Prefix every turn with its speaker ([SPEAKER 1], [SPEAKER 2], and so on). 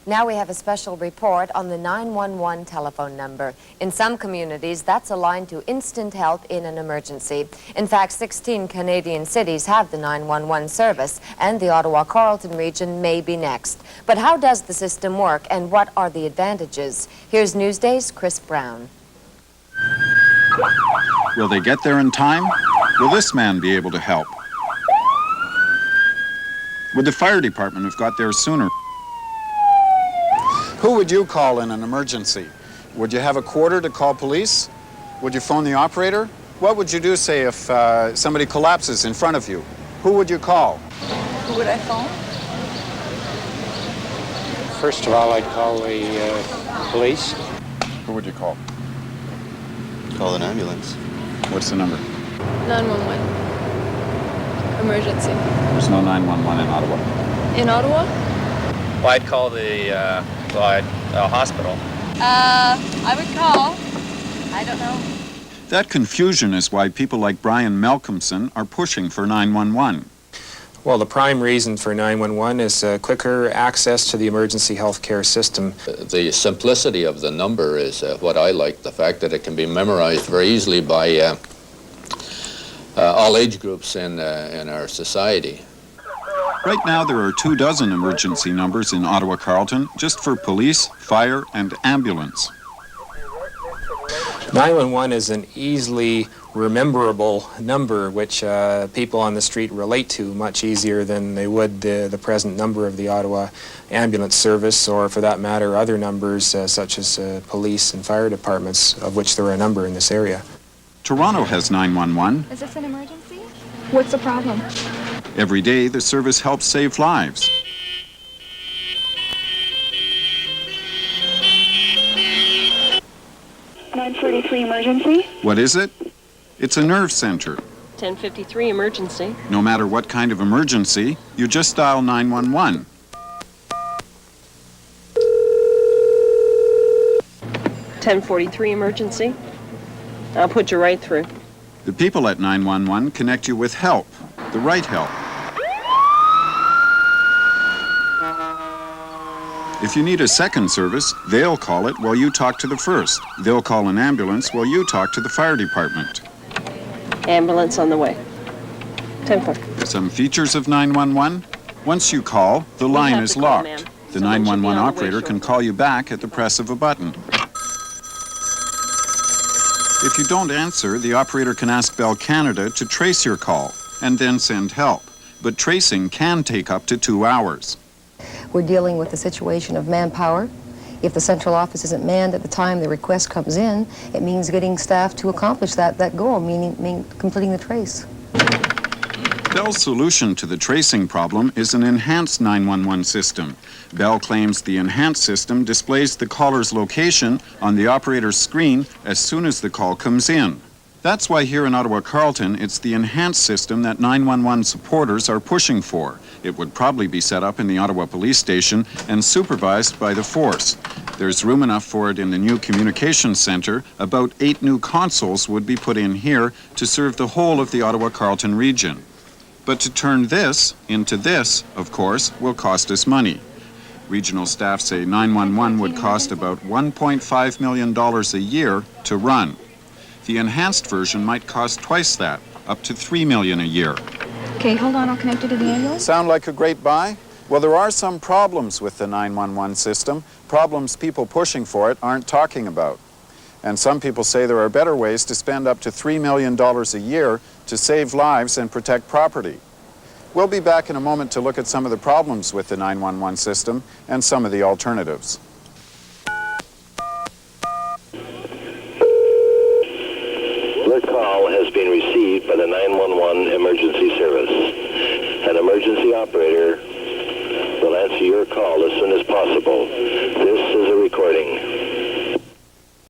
[SPEAKER 1] Now we have a special report on the 911 telephone number. In some communities, that's a line to instant help in an emergency. In fact, 16 Canadian cities have the 911 service, and the Ottawa-Carleton region may be next. But how does the system work, and what are the advantages? Here's Newsday's Chris Brown.
[SPEAKER 2] Will they get there in time? Will this man be able to help? Would the fire department have got there sooner? Who would you call in an emergency? Would you have a quarter to call police? Would you phone the operator? What would you do, say, if somebody collapses in front of you? Who would you call?
[SPEAKER 3] Who would I phone?
[SPEAKER 4] First of all, I'd call the police.
[SPEAKER 2] Who would you call?
[SPEAKER 5] Call an ambulance.
[SPEAKER 2] What's the number?
[SPEAKER 3] 911. Emergency.
[SPEAKER 2] There's no 911 in Ottawa.
[SPEAKER 3] In Ottawa?
[SPEAKER 6] Well, I'd call the hospital.
[SPEAKER 3] I would call. I don't know.
[SPEAKER 2] That confusion is why people like Brian Malcolmson are pushing for 911.
[SPEAKER 4] Well, the prime reason for 911 is quicker access to the emergency health care system.
[SPEAKER 5] The simplicity of the number is what I like, the fact that it can be memorized very easily by all age groups in our society.
[SPEAKER 2] Right now, there are 24 emergency numbers in Ottawa-Carleton just for police, fire, and ambulance.
[SPEAKER 4] 911 is an easily rememberable number which people on the street relate to much easier than they would the present number of the Ottawa Ambulance Service, or for that matter other numbers such as police and fire departments, of which there are a number in this area.
[SPEAKER 2] Toronto has 911.
[SPEAKER 7] Is this an emergency? What's the problem?
[SPEAKER 2] Every day, the service helps save lives.
[SPEAKER 8] (943) emergency.
[SPEAKER 2] What is it? It's a nerve center.
[SPEAKER 9] 1053 emergency.
[SPEAKER 2] No matter what kind of emergency, you just dial 911.
[SPEAKER 9] (1043 emergency. I'll put you right through.
[SPEAKER 2] The people at 911 connect you with help, the right help. If you need a second service, they'll call it while you talk to the first. They'll call an ambulance while you talk to the fire department.
[SPEAKER 9] Ambulance on the way. 10-4.
[SPEAKER 2] Some features of 911. Once you call, the line is locked. The 911 operator can call you back at the press of a button. If you don't answer, the operator can ask Bell Canada to trace your call and then send help. But tracing can take up to 2 hours.
[SPEAKER 10] We're dealing with the situation of manpower. If the central office isn't manned at the time the request comes in, it means getting staff to accomplish that goal, meaning completing the trace.
[SPEAKER 2] Bell's solution to the tracing problem is an enhanced 911 system. Bell claims the enhanced system displays the caller's location on the operator's screen as soon as the call comes in. That's why here in Ottawa-Carleton, it's the enhanced system that 911 supporters are pushing for. It would probably be set up in the Ottawa Police Station and supervised by the force. There's room enough for it in the new communications centre. About 8 new consoles would be put in here to serve the whole of the Ottawa-Carleton region. But to turn this into this, of course, will cost us money. Regional staff say 911 would cost about $1.5 million a year to run. The enhanced version might cost twice that, up to $3 million a year.
[SPEAKER 7] Okay, hold on, I'll connect you to the ambulance.
[SPEAKER 2] Sound like a great buy? Well, there are some problems with the 911 system, problems people pushing for it aren't talking about. And some people say there are better ways to spend up to $3 million a year to save lives and protect property. We'll be back in a moment to look at some of the problems with the 911 system and some of the alternatives.
[SPEAKER 11] The call has been received by the 911 emergency service. An emergency operator will answer your call as soon as possible. This is a recording.